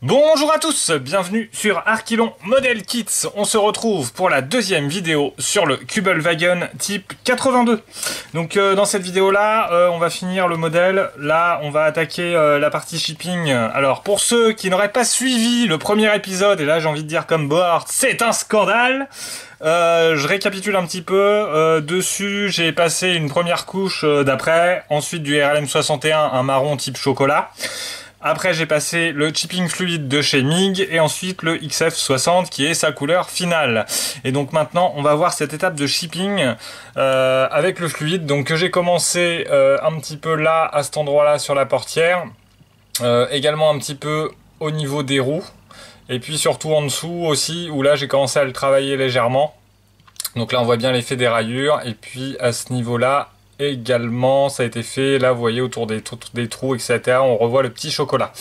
Bonjour à tous, bienvenue sur Arkilon Model Kits. On se retrouve pour la deuxième vidéo sur le Kübelwagen type 82. Donc dans cette vidéo là, on va finir le modèle. Là, on va attaquer la partie shipping. Alors pour ceux qui n'auraient pas suivi le premier épisode, et là j'ai envie de dire comme Board, c'est un scandale. Je récapitule un petit peu. Dessus, j'ai passé une première couche d'après, ensuite du RLM 61, un marron type chocolat. Après, j'ai passé le chipping fluide de chez MIG et ensuite le XF60 qui est sa couleur finale. Et donc maintenant, on va voir cette étape de shipping avec le fluide. Donc que j'ai commencé un petit peu là, à cet endroit-là sur la portière. Également un petit peu au niveau des roues. Et puis surtout en dessous aussi, où là j'ai commencé à le travailler légèrement. Donc là, on voit bien l'effet des rayures. Et puis à ce niveau-là, également ça a été fait, là vous voyez autour des trous etc, on revoit le petit chocolat.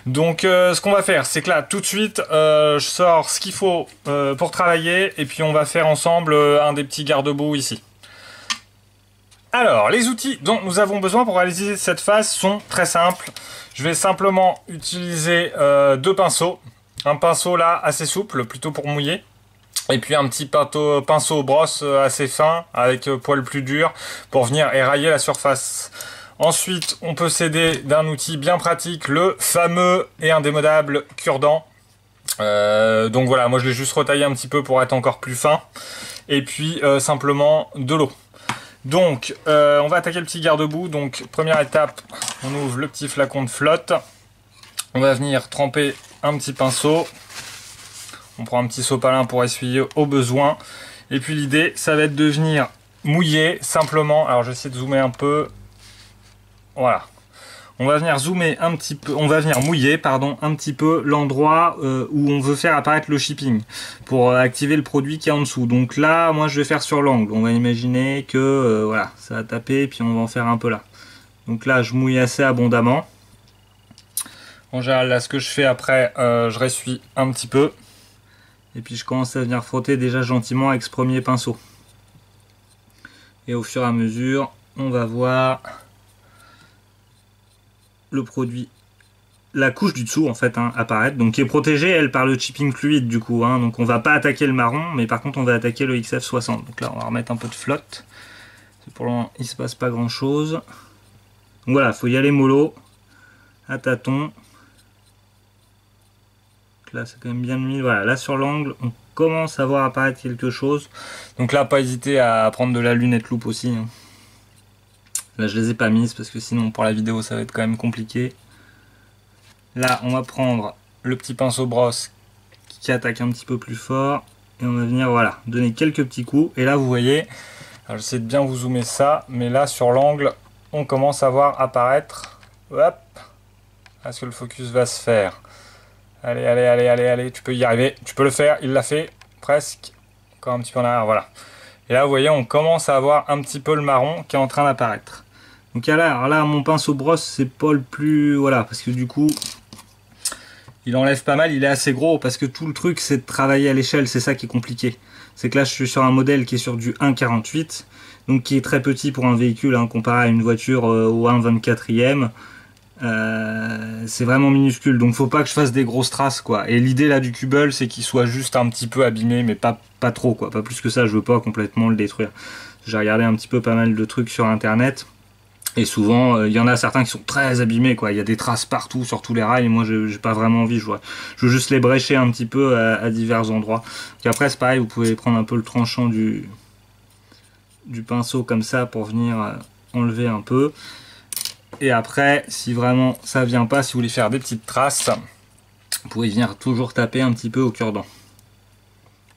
Donc ce qu'on va faire, c'est que là tout de suite je sors ce qu'il faut pour travailler et puis on va faire ensemble un des petits garde-boue ici. Alors les outils dont nous avons besoin pour réaliser cette phase sont très simples. Je vais simplement utiliser deux pinceaux, un pinceau là assez souple plutôt pour mouiller, et puis un petit pinceau brosse assez fin avec poil plus dur pour venir érailler la surface. Ensuite, on peut s'aider d'un outil bien pratique, le fameux et indémodable cure-dent. Donc voilà, moi je l'ai juste retaillé un petit peu pour être encore plus fin. Et puis simplement de l'eau. Donc on va attaquer le petit garde-boue. Donc première étape, on ouvre le petit flacon de flotte. On va venir tremper un petit pinceau. On prend un petit sopalin pour essuyer au besoin. Et puis l'idée, ça va être de venir mouiller simplement. Alors je vais essayer de zoomer un peu. Voilà. On va venir zoomer un petit peu. On va venir mouiller, pardon, un petit peu l'endroit où on veut faire apparaître le shipping pour activer le produit qui est en dessous. Donc là, moi je vais faire sur l'angle. On va imaginer que voilà, ça va taper et puis on va en faire un peu là. Donc là, je mouille assez abondamment. En général, là, ce que je fais après, je ressuie un petit peu. Et puis je commence à venir frotter déjà gentiment avec ce premier pinceau. Et au fur et à mesure, on va voir le produit, la couche du dessous en fait, apparaître. Donc qui est protégée, elle, par le chipping fluide du coup. Donc on va pas attaquer le marron, mais par contre on va attaquer le XF60. Donc là on va remettre un peu de flotte. Pour le moment, il se passe pas grand chose. Donc voilà, faut y aller mollo, à tâtons. Là c'est quand même bien mis, voilà, là sur l'angle on commence à voir apparaître quelque chose, donc là pas hésiter à prendre de la lunette loupe aussi. Là je les ai pas mises parce que sinon pour la vidéo ça va être quand même compliqué. Là on va prendre le petit pinceau brosse qui attaque un petit peu plus fort et on va venir, voilà, donner quelques petits coups. Et là vous voyez, alors j'essaie de bien vous zoomer ça, mais là sur l'angle on commence à voir apparaître, hop, est-ce que le focus va se faire? Allez, allez, allez, allez, allez, tu peux y arriver, tu peux le faire, il l'a fait, presque, encore un petit peu en arrière, voilà. Et là, vous voyez, on commence à avoir un petit peu le marron qui est en train d'apparaître. Donc alors là, mon pinceau brosse, c'est pas le plus, voilà, parce que du coup, il enlève pas mal, il est assez gros, parce que tout le truc, c'est de travailler à l'échelle, c'est ça qui est compliqué. C'est que là, je suis sur un modèle qui est sur du 1,48, donc qui est très petit pour un véhicule, comparé à une voiture au 1,24e. C'est vraiment minuscule, donc faut pas que je fasse des grosses traces quoi. Et l'idée là du Kübel, c'est qu'il soit juste un petit peu abîmé, mais pas trop quoi, pas plus que ça. Je veux pas complètement le détruire. J'ai regardé un petit peu pas mal de trucs sur internet et souvent il y en a certains qui sont très abîmés quoi. Il y a des traces partout sur tous les rails et moi j'ai pas vraiment envie. Je veux juste les brécher un petit peu à divers endroits. Et après c'est pareil, vous pouvez prendre un peu le tranchant du pinceau comme ça pour venir enlever un peu. Et après, si vraiment ça vient pas, si vous voulez faire des petites traces, vous pouvez venir toujours taper un petit peu au cure-dent.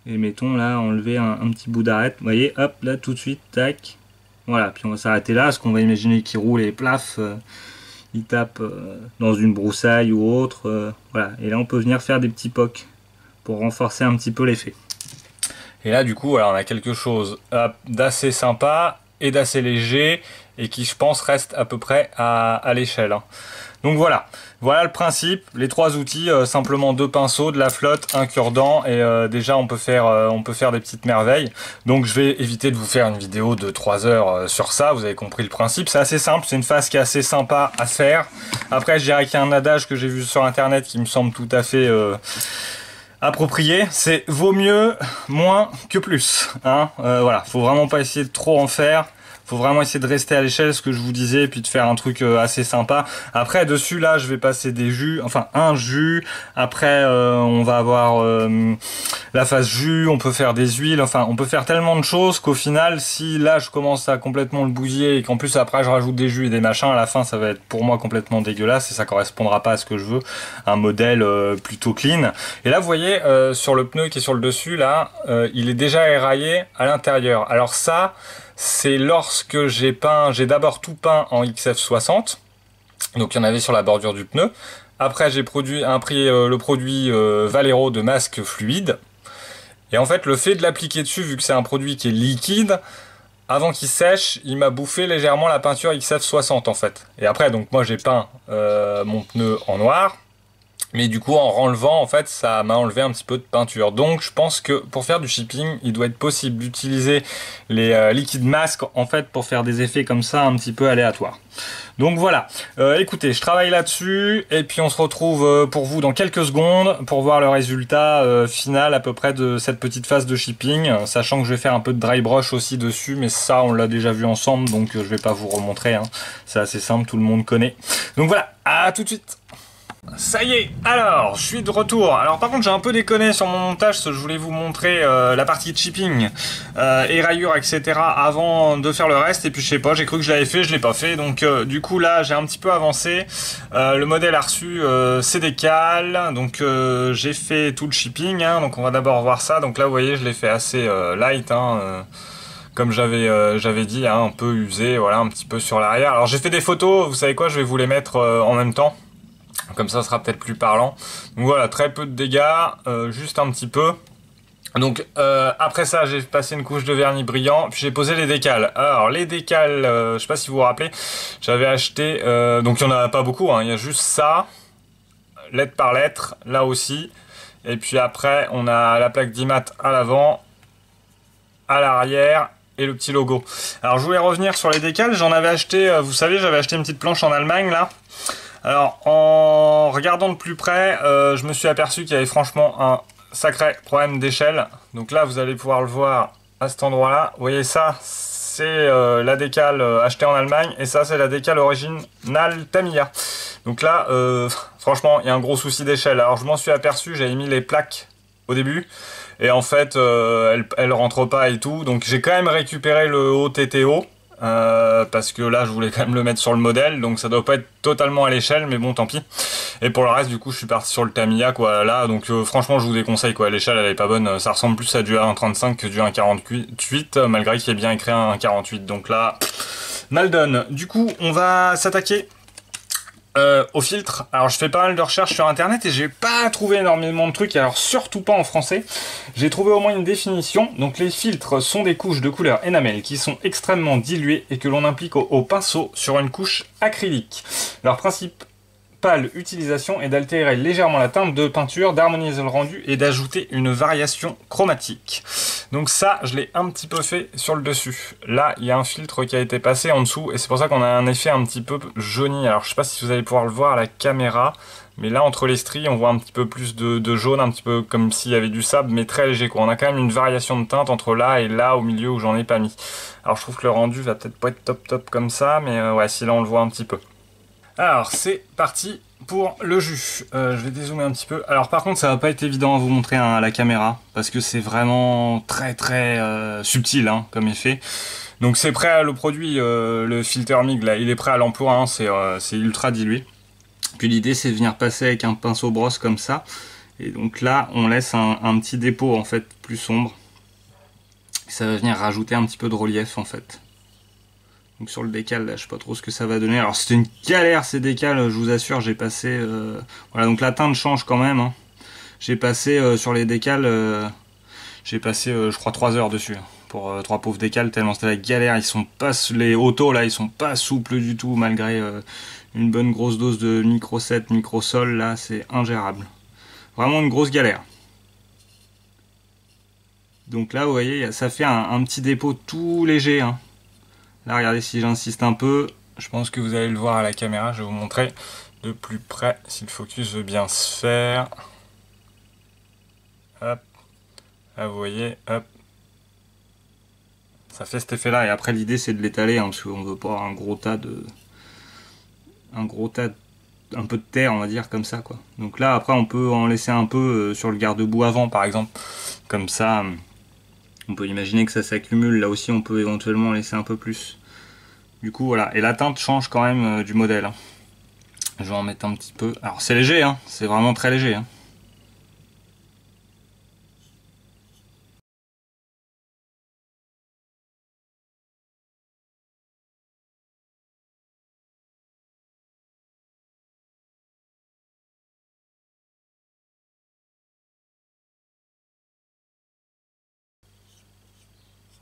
Et mettons là, enlever un petit bout d'arête. Vous voyez, hop, là tout de suite, tac. Voilà, puis on va s'arrêter là, parce qu'on va imaginer qu'il roule et plaf, il tape dans une broussaille ou autre. Voilà, et là on peut venir faire des petits pocs pour renforcer un petit peu l'effet. Et là du coup, voilà, on a quelque chose d'assez sympa et d'assez léger. et qui je pense reste à peu près à l'échelle. Hein. Donc voilà, voilà le principe, les trois outils, simplement 2 pinceaux, de la flotte, un cure-dent et déjà on peut faire des petites merveilles. Donc je vais éviter de vous faire une vidéo de 3 heures sur ça, vous avez compris le principe, c'est assez simple, c'est une phase qui est assez sympa à faire. Après je dirais qu'il y a un adage que j'ai vu sur internet qui me semble tout à fait approprié, c'est vaut mieux moins que plus. Hein, voilà, faut vraiment pas essayer de trop en faire. Faut vraiment essayer de rester à l'échelle, ce que je vous disais, et puis de faire un truc assez sympa. Après, dessus, là, je vais passer des jus, enfin un jus. Après, on va avoir la phase jus, on peut faire des huiles, enfin, on peut faire tellement de choses qu'au final, si là, je commence à complètement le bousiller et qu'en plus, après, je rajoute des jus et des machins, à la fin, ça va être pour moi complètement dégueulasse et ça correspondra pas à ce que je veux. Un modèle plutôt clean. Et là, vous voyez, sur le pneu qui est sur le dessus, là, il est déjà éraillé à l'intérieur. Alors ça, c'est lorsque j'ai d'abord tout peint en XF60, donc il y en avait sur la bordure du pneu. Après j'ai pris le produit Valero de masque fluide, et en fait le fait de l'appliquer dessus, vu que c'est un produit qui est liquide, avant qu'il sèche, il m'a bouffé légèrement la peinture XF60 en fait. Et après donc moi j'ai peint mon pneu en noir. Mais du coup, en renlevant, en fait, ça m'a enlevé un petit peu de peinture. Donc, je pense que pour faire du shipping, il doit être possible d'utiliser les liquides masques, en fait, pour faire des effets comme ça, un petit peu aléatoires. Donc voilà. Écoutez, je travaille là-dessus, et puis on se retrouve pour vous dans quelques secondes pour voir le résultat final à peu près de cette petite phase de shipping, sachant que je vais faire un peu de dry brush aussi dessus, mais ça, on l'a déjà vu ensemble, donc je vais pas vous remontrer. Hein. C'est assez simple, tout le monde connaît. Donc voilà, à tout de suite. Ça y est, alors, je suis de retour. Alors par contre, j'ai un peu déconné sur mon montage, parce que je voulais vous montrer la partie de shipping, éraillure, etc. avant de faire le reste, et puis je sais pas, j'ai cru que je l'avais fait, je l'ai pas fait, donc du coup là, j'ai un petit peu avancé. Le modèle a reçu ses décals, donc j'ai fait tout le shipping, hein, donc on va d'abord voir ça. Donc là, vous voyez, je l'ai fait assez light, hein, comme j'avais dit, hein, un peu usé, voilà, un petit peu sur l'arrière. Alors j'ai fait des photos, vous savez quoi, je vais vous les mettre en même temps. Comme ça sera peut-être plus parlant. Donc voilà, très peu de dégâts, juste un petit peu. Donc après ça, j'ai passé une couche de vernis brillant, puis j'ai posé les décals. Alors les décals, je sais pas si vous vous rappelez, j'avais acheté, donc il n'y en a pas beaucoup, hein, il y a juste ça, lettre par lettre, là aussi. Et puis après, on a la plaque d'IMAT à l'avant, à l'arrière, et le petit logo. Alors je voulais revenir sur les décals, j'en avais acheté, vous savez, j'avais acheté une petite planche en Allemagne, là. Alors, en regardant de plus près, je me suis aperçu qu'il y avait franchement un sacré problème d'échelle. Donc là, vous allez pouvoir le voir à cet endroit-là. Vous voyez ça, c'est la décale achetée en Allemagne. Et ça, c'est la décale originale Tamiya. Donc là, franchement, il y a un gros souci d'échelle. Alors, je m'en suis aperçu, j'avais mis les plaques au début. Et en fait, elle rentre pas et tout. Donc, j'ai quand même récupéré le haut TTO. Parce que là je voulais quand même le mettre sur le modèle, donc ça doit pas être totalement à l'échelle, mais bon tant pis. Et pour le reste du coup je suis parti sur le Tamiya quoi là, donc franchement je vous déconseille quoi, l'échelle elle est pas bonne, ça ressemble plus à du 1.35 que du 1.48 malgré qu'il y ait bien écrit un 1.48, donc là mal donne. Du coup on va s'attaquer au filtre. Alors je fais pas mal de recherches sur internet et j'ai pas trouvé énormément de trucs, alors surtout pas en français. J'ai trouvé au moins une définition. Donc les filtres sont des couches de couleur énamel qui sont extrêmement diluées et que l'on implique au pinceau sur une couche acrylique. Leur principale utilisation est d'altérer légèrement la teinte de peinture, d'harmoniser le rendu et d'ajouter une variation chromatique. Donc ça, je l'ai un petit peu fait sur le dessus. Là, il y a un filtre qui a été passé en dessous et c'est pour ça qu'on a un effet un petit peu jauni. Alors je sais pas si vous allez pouvoir le voir à la caméra, mais là entre les stries, on voit un petit peu plus de jaune, un petit peu comme s'il y avait du sable, mais très léger quoi. On a quand même une variation de teinte entre là et là au milieu où j'en ai pas mis. Alors je trouve que le rendu va peut-être pas être top comme ça, mais ouais, si là on le voit un petit peu. Alors c'est parti pour le jus. Je vais dézoomer un petit peu. Alors par contre ça va pas être évident à vous montrer à la caméra parce que c'est vraiment très subtil hein, comme effet. Donc c'est prêt, le produit, le filter MIG là, il est prêt à l'emploi, hein, c'est ultra dilué. Puis l'idée c'est de venir passer avec un pinceau brosse comme ça. Et donc là on laisse un petit dépôt en fait plus sombre. Ça va venir rajouter un petit peu de relief en fait. Donc sur le décal, là, je sais pas trop ce que ça va donner. Alors c'était une galère ces décals, je vous assure, j'ai passé... Voilà, donc la teinte change quand même. Hein. J'ai passé sur les décals, j'ai passé je crois 3 heures dessus. pour 3 pauvres décals, tellement c'était la galère. Ils sont pas, les autos là, ils sont pas souples du tout, malgré une bonne grosse dose de micro 7, micro sol, là, c'est ingérable. Vraiment une grosse galère. Donc là, vous voyez, ça fait un petit dépôt tout léger, hein. Là, regardez, si j'insiste un peu, je pense que vous allez le voir à la caméra, je vais vous montrer de plus près si le focus veut bien se faire. Hop. Là, vous voyez, hop. Ça fait cet effet-là, et après l'idée c'est de l'étaler, hein, parce qu'on veut pas un gros tas, un peu de terre, on va dire, comme ça, quoi. Donc là, après, on peut en laisser un peu sur le garde-boue avant, par exemple. Comme ça, on peut imaginer que ça s'accumule. Là aussi, on peut éventuellement en laisser un peu plus. Du coup, voilà. Et la teinte change quand même du modèle, hein. Je vais en mettre un petit peu. Alors, c'est léger, hein. C'est vraiment très léger, hein.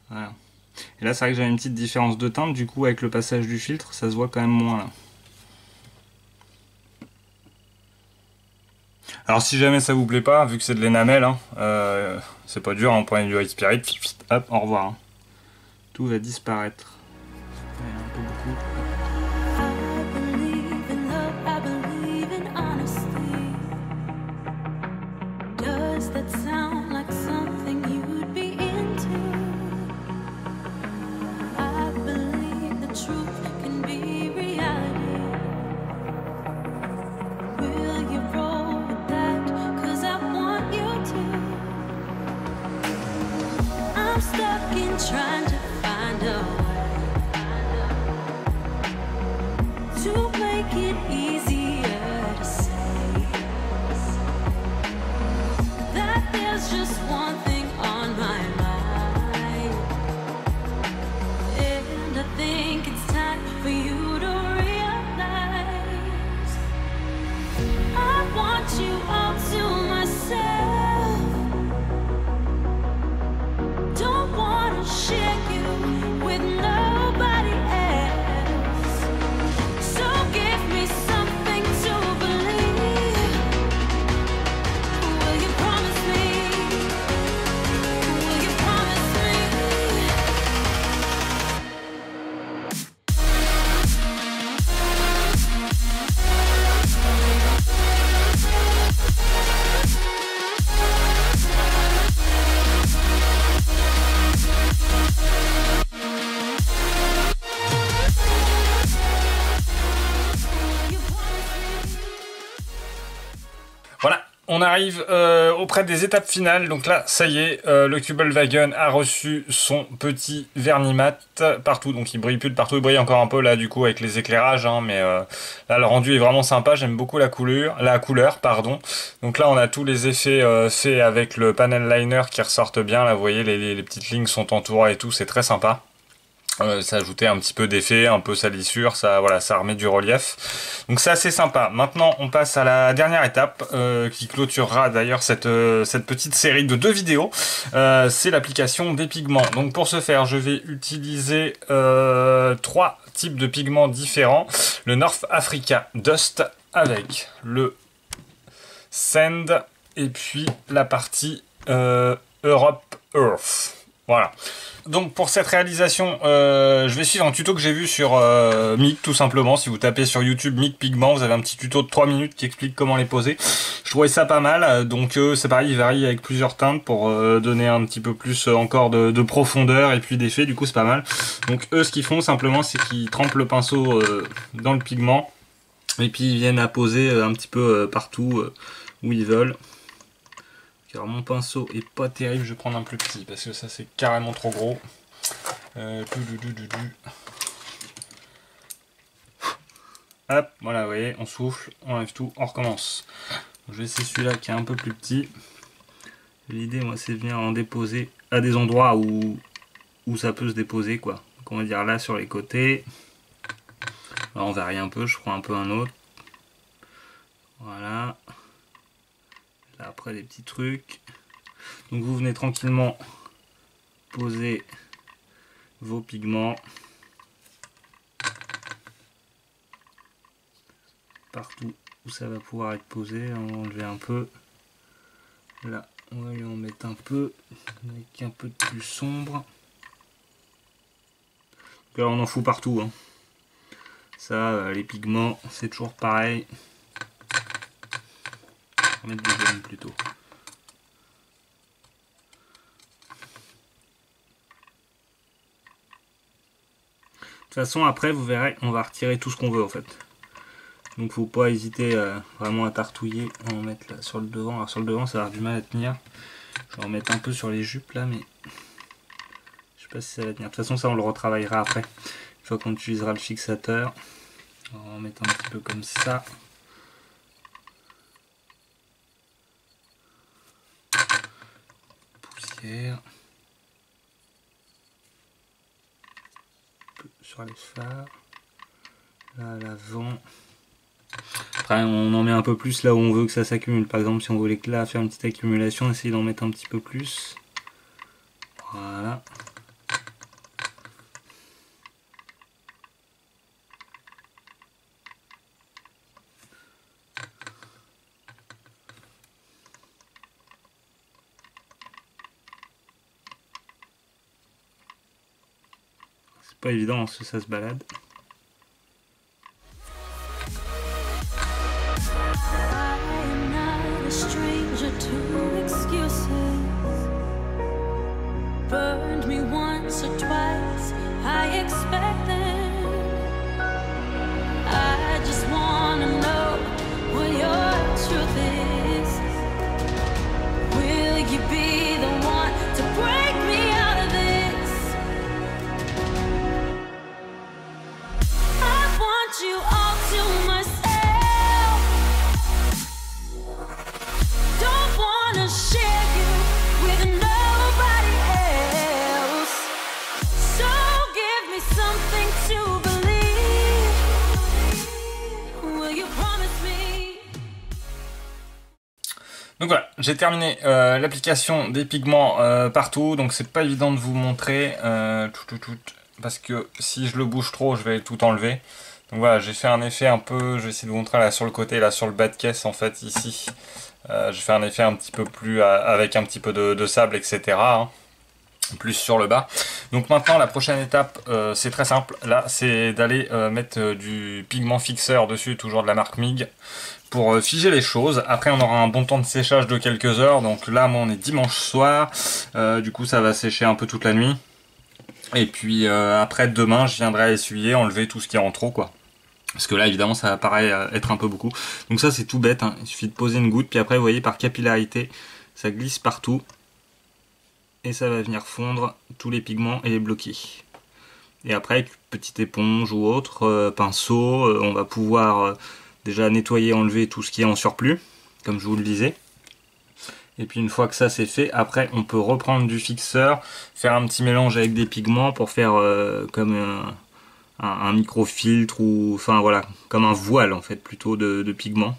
Voilà. Et là, c'est vrai que j'ai une petite différence de teinte. Du coup, avec le passage du filtre, ça se voit quand même moins, là. Alors si jamais ça vous plaît pas, vu que c'est de l'énamel, hein, c'est pas dur, hein, on prend du White Spirit, hop, au revoir. Hein. Tout va disparaître. Ouais, un peu beaucoup. Trying to find a way to make it easier to say that there's just one thing on my mind, and I think it's time for you to realize I want you all to myself. Share you with nobody else. So give me something to believe. Will you promise me? Will you promise me? Voilà, on arrive auprès des étapes finales. Donc là, ça y est, le Kübelwagen a reçu son petit vernimat partout. Donc il brille plus de partout, il brille encore un peu là du coup avec les éclairages, hein, mais là le rendu est vraiment sympa. J'aime beaucoup la couleur, pardon. Donc là on a tous les effets faits avec le panel liner qui ressortent bien. Là vous voyez les petites lignes sont entourées et tout, c'est très sympa. Ça ajoutait un petit peu d'effet, un peu salissure, ça, voilà, ça remet du relief. Donc c'est assez sympa. Maintenant, on passe à la dernière étape qui clôturera d'ailleurs cette petite série de 2 vidéos. C'est l'application des pigments. Donc pour ce faire, je vais utiliser 3 types de pigments différents. Le North Africa Dust avec le Sand et puis la partie Europe Earth. Voilà. Donc pour cette réalisation, je vais suivre un tuto que j'ai vu sur Mic tout simplement. Si vous tapez sur YouTube Mic Pigment, vous avez un petit tuto de 3 minutes qui explique comment les poser. Je trouvais ça pas mal, donc c'est pareil, il varie avec plusieurs teintes pour donner un petit peu plus encore de profondeur et puis d'effet, du coup c'est pas mal. Donc eux ce qu'ils font simplement c'est qu'ils trempent le pinceau dans le pigment et puis ils viennent apposer un petit peu partout où ils veulent. Alors mon pinceau est pas terrible, je vais prendre un plus petit parce que ça c'est carrément trop gros. Hop, voilà, vous voyez, on souffle, on enlève tout, on recommence. Je vais essayer celui-là qui est un peu plus petit. L'idée, moi, c'est de venir en déposer à des endroits où ça peut se déposer, quoi. Donc on va dire là sur les côtés. Alors, on varie un peu, je prends un peu un autre. Voilà. Là, après, des petits trucs. Donc vous venez tranquillement poser vos pigments partout où ça va pouvoir être posé. On va enlever un peu. Là, on va lui en mettre un peu avec un peu de plus sombre. Là, on en fout partout, hein. Ça, les pigments, c'est toujours pareil. On va mettre du jaune plutôt. De toute façon, après, vous verrez, on va retirer tout ce qu'on veut en fait. Donc, faut pas hésiter vraiment à tartouiller. On va en mettre là sur le devant. Alors, sur le devant, ça va avoir du mal à tenir. Je vais en mettre un peu sur les jupes là, mais je sais pas si ça va tenir. De toute façon, ça, on le retravaillera après. Une fois qu'on utilisera le fixateur. On va en mettre un petit peu comme ça. Poussière. Un peu sur les phares. Là, à l'avant. Après, on en met un peu plus là où on veut que ça s'accumule. Par exemple, si on voulait que là faire une petite accumulation, essayer d'en mettre un petit peu plus. Voilà. C'est pas évident parce que ça se balade. I'm not a stranger to excuses. Burned me once or twice, I expect them. I just wanna know what your truth is. Will you be the one to break me out of this? I want you all to myself. Don't wanna share you with nobody else. So give me something to believe. Will you promise me? Donc voilà, j'ai terminé l'application des pigments partout, donc c'est pas évident de vous montrer parce que si je le bouge trop, je vais tout enlever. Donc voilà, j'ai fait un effet un peu, je vais essayer de vous montrer là sur le côté, là sur le bas de caisse en fait ici. J'ai fait un effet un petit peu plus avec un petit peu de sable, etc. hein, plus sur le bas. Donc maintenant la prochaine étape, c'est très simple. Là, c'est d'aller mettre du pigment fixeur dessus, toujours de la marque MIG, pour figer les choses. Après, on aura un bon temps de séchage de quelques heures. Donc là, moi, on est dimanche soir. Du coup, ça va sécher un peu toute la nuit. Et puis après, demain, je viendrai essuyer, enlever tout ce qui est en trop, quoi. Parce que là, évidemment, ça paraît être un peu beaucoup. Donc ça, c'est tout bête, hein. Il suffit de poser une goutte. Puis après, vous voyez, par capillarité, ça glisse partout. Et ça va venir fondre tous les pigments et les bloquer. Et après, avec une petite éponge ou autre, pinceau, on va pouvoir déjà nettoyer, enlever tout ce qui est en surplus, comme je vous le disais. Et puis une fois que ça c'est fait, après on peut reprendre du fixeur, faire un petit mélange avec des pigments pour faire comme un microfiltre ou enfin voilà, comme un voile en fait plutôt de pigments.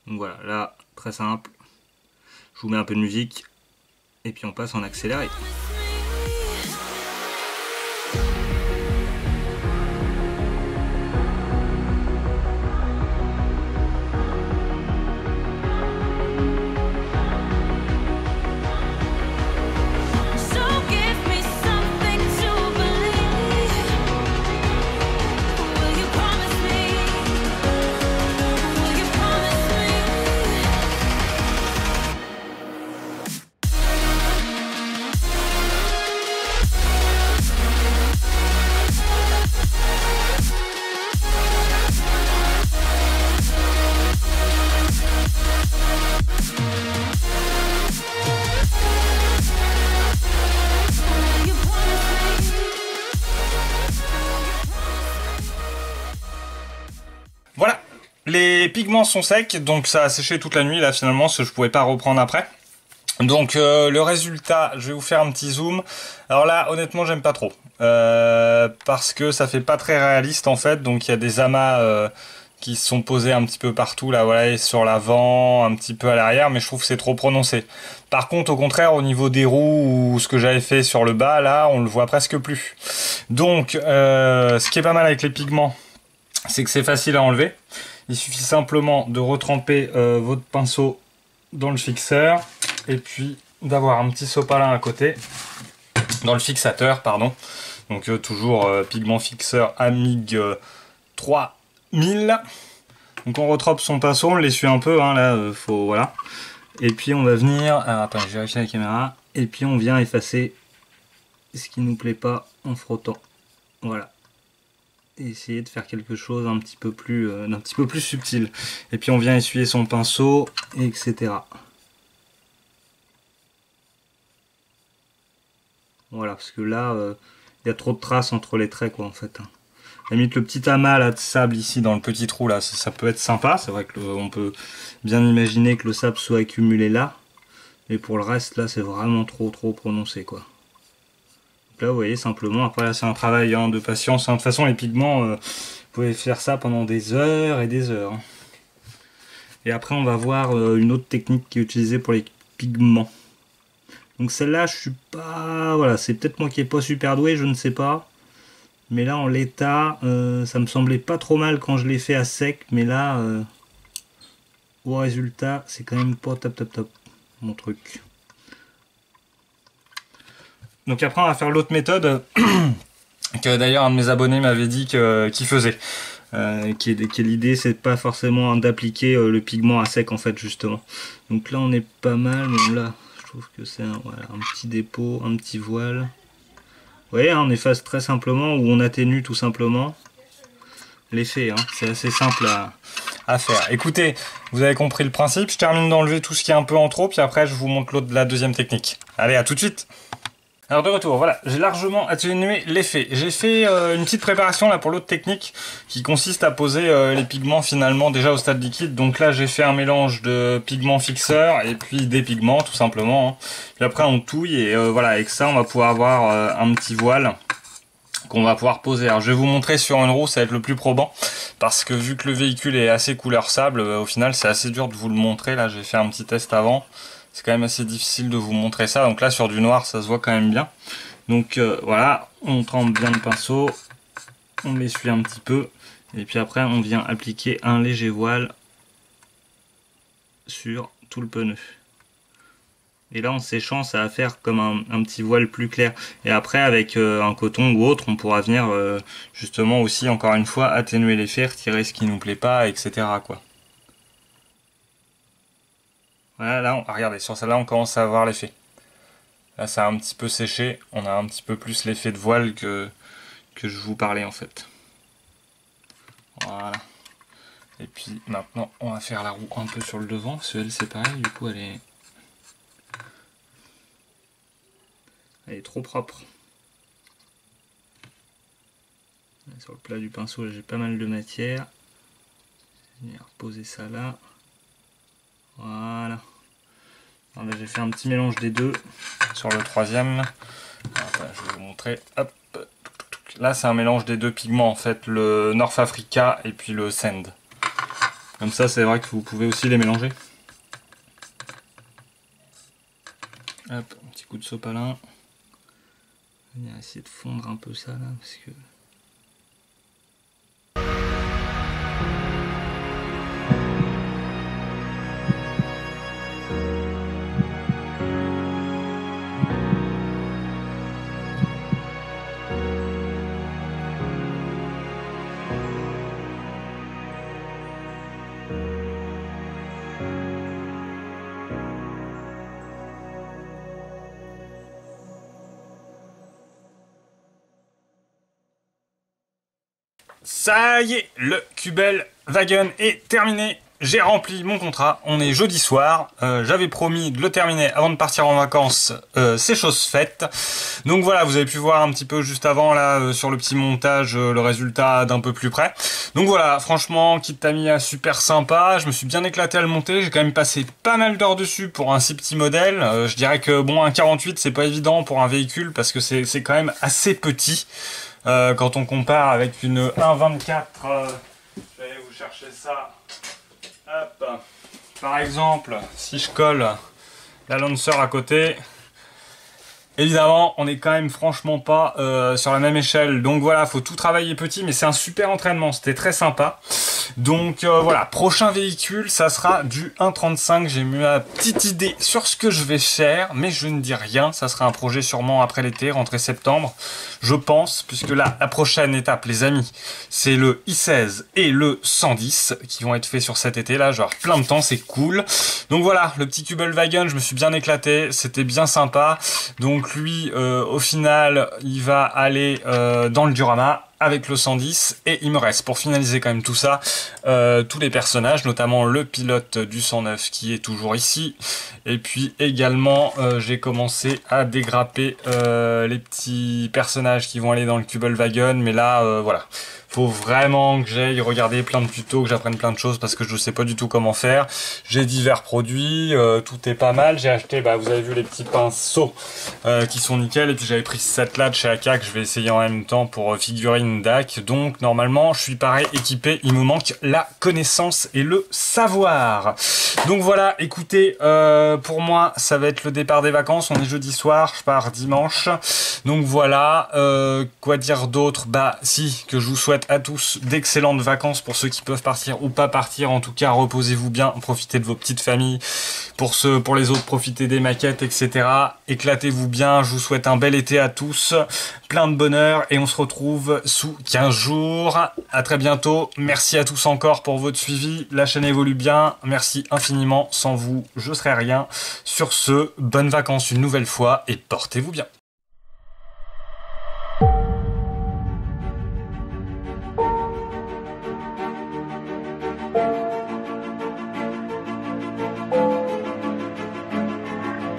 Donc voilà, là très simple. Je vous mets un peu de musique et puis on passe en accéléré. So give me something to believe. Will you promise me? Will you promise me? Will you promise me? Voilà, les pigments sont secs, donc ça a séché toute la nuit là finalement, ce que je pouvais pas reprendre après. Donc le résultat, je vais vous faire un petit zoom. Alors là, honnêtement, j'aime pas trop parce que ça fait pas très réaliste en fait. Donc il y a des amas qui se sont posés un petit peu partout là, voilà, et sur l'avant, un petit peu à l'arrière, mais je trouve que c'est trop prononcé. Par contre, au contraire, au niveau des roues ou ce que j'avais fait sur le bas, là, on le voit presque plus. Donc, ce qui est pas mal avec les pigments, c'est que c'est facile à enlever. Il suffit simplement de retremper votre pinceau dans le fixeur et puis d'avoir un petit sopalin à côté, dans le fixateur, pardon. Donc toujours pigment fixeur Amig 3000. Donc on retrope son pinceau, on l'essuie un peu, hein, là, faut, voilà. Et puis on va venir, alors attends, je vérifie la caméra, et puis on vient effacer ce qui nous plaît pas en frottant, voilà. Et essayer de faire quelque chose d'un petit peu plus subtil. Et puis on vient essuyer son pinceau, etc. Voilà, parce que là, il y a trop de traces entre les traits, quoi, en fait. À la limite, le petit amas là, de sable ici dans le petit trou là, ça peut être sympa. C'est vrai que on peut bien imaginer que le sable soit accumulé là. Mais pour le reste, là, c'est vraiment trop prononcé, quoi. Donc là, vous voyez, simplement, après là, c'est un travail hein, de patience. Hein. De toute façon, les pigments, vous pouvez faire ça pendant des heures et des heures. Et après, on va voir une autre technique qui est utilisée pour les pigments. Donc celle-là, je suis pas... Voilà, c'est peut-être moi qui est pas super doué, je ne sais pas. Mais là, en l'état, ça me semblait pas trop mal quand je l'ai fait à sec. Mais là, au résultat, c'est quand même pas top, mon truc. Donc après, on va faire l'autre méthode, que d'ailleurs un de mes abonnés m'avait dit qu'il faisait. Qui est l'idée, c'est pas forcément d'appliquer le pigment à sec, en fait, justement. Donc là, on est pas mal, mais là... Je trouve que c'est voilà, un petit dépôt, un petit voile. Vous voyez, hein, on efface très simplement ou on atténue tout simplement l'effet. Hein, c'est assez simple à faire. Écoutez, vous avez compris le principe. Je termine d'enlever tout ce qui est un peu en trop, puis après je vous montre la deuxième technique. Allez, à tout de suite. Alors de retour, voilà, j'ai largement atténué l'effet. J'ai fait une petite préparation là pour l'autre technique qui consiste à poser les pigments finalement déjà au stade liquide. Donc là j'ai fait un mélange de pigments fixeurs et puis des pigments tout simplement. Hein. Puis après on touille et voilà, avec ça on va pouvoir avoir un petit voile qu'on va pouvoir poser. Alors je vais vous montrer sur une roue, ça va être le plus probant parce que vu que le véhicule est assez couleur sable, au final c'est assez dur de vous le montrer. Là j'ai fait un petit test avant. C'est quand même assez difficile de vous montrer ça. Donc là, sur du noir, ça se voit quand même bien. Donc voilà, on trempe bien le pinceau. On l'essuie un petit peu. Et puis après, on vient appliquer un léger voile sur tout le pneu. Et là, en séchant, ça va faire comme un petit voile plus clair. Et après, avec un coton ou autre, on pourra venir justement aussi, encore une fois, atténuer l'effet, retirer ce qui nous plaît pas, etc. quoi. Voilà, là, regardez, sur celle-là, on commence à avoir l'effet. Là, ça a un petit peu séché. On a un petit peu plus l'effet de voile que je vous parlais, en fait. Voilà. Et puis, maintenant, on va faire la roue un peu sur le devant. Parce qu'elle, c'est pareil. Du coup, elle est trop propre. Sur le plat du pinceau, j'ai pas mal de matière. Je vais reposer ça là. Voilà. J'ai fait un petit mélange des deux sur le troisième. Voilà, je vais vous montrer. Hop. Là, c'est un mélange des deux pigments en fait, le North Africa et puis le Sand. Comme ça, c'est vrai que vous pouvez aussi les mélanger. Hop, un petit coup de sopalin. On va essayer de fondre un peu ça là parce que. Ça y est, le Kübelwagen est terminé. J'ai rempli mon contrat. On est jeudi soir. J'avais promis de le terminer avant de partir en vacances. C'est chose faite. Donc voilà, vous avez pu voir un petit peu juste avant là sur le petit montage le résultat d'un peu plus près. Donc voilà, franchement, kit Tamiya super sympa. Je me suis bien éclaté à le monter. J'ai quand même passé pas mal d'heures dessus pour un si petit modèle. Je dirais que bon, un 48 c'est pas évident pour un véhicule parce que c'est quand même assez petit. Quand on compare avec une 1.24, je vais vous chercher ça. Hop. Par exemple, si je colle la Lancer à côté, évidemment, on est quand même franchement pas sur la même échelle. Donc voilà, faut tout travailler petit, mais c'est un super entraînement. C'était très sympa. Donc voilà, prochain véhicule, ça sera du 1.35. J'ai mis ma petite idée sur ce que je vais faire, mais je ne dis rien. Ça sera un projet sûrement après l'été, rentrée septembre, je pense, puisque là, la prochaine étape, les amis, c'est le i16 et le 110 qui vont être faits sur cet été-là. Genre plein de temps, c'est cool. Donc voilà, le petit Kübelwagen, je me suis bien éclaté, c'était bien sympa. Donc lui, au final, il va aller dans le diorama avec le 110, et il me reste pour finaliser quand même tout ça tous les personnages, notamment le pilote du 109 qui est toujours ici, et puis également j'ai commencé à dégrapper les petits personnages qui vont aller dans le Kübelwagen, mais là voilà, faut vraiment que j'aille regarder plein de tutos, que j'apprenne plein de choses parce que je ne sais pas du tout comment faire. J'ai divers produits, tout est pas mal. J'ai acheté, bah, vous avez vu les petits pinceaux qui sont nickel, et puis j'avais pris cette là de chez AK que je vais essayer en même temps pour figurine DAC. Donc normalement je suis pareil équipé, il me manque la connaissance et le savoir. Donc voilà, écoutez, pour moi ça va être le départ des vacances. On est jeudi soir, je pars dimanche. Donc voilà, quoi dire d'autre? Bah si, que je vous souhaite à tous d'excellentes vacances pour ceux qui peuvent partir ou pas partir. En tout cas, reposez-vous bien, profitez de vos petites familles. Pour les autres, profitez des maquettes, etc. Éclatez-vous bien. Je vous souhaite un bel été à tous, plein de bonheur, et on se retrouve sous 15 jours. À très bientôt. Merci à tous encore pour votre suivi. La chaîne évolue bien. Merci infiniment. Sans vous, je serais rien. Sur ce, bonnes vacances une nouvelle fois et portez-vous bien.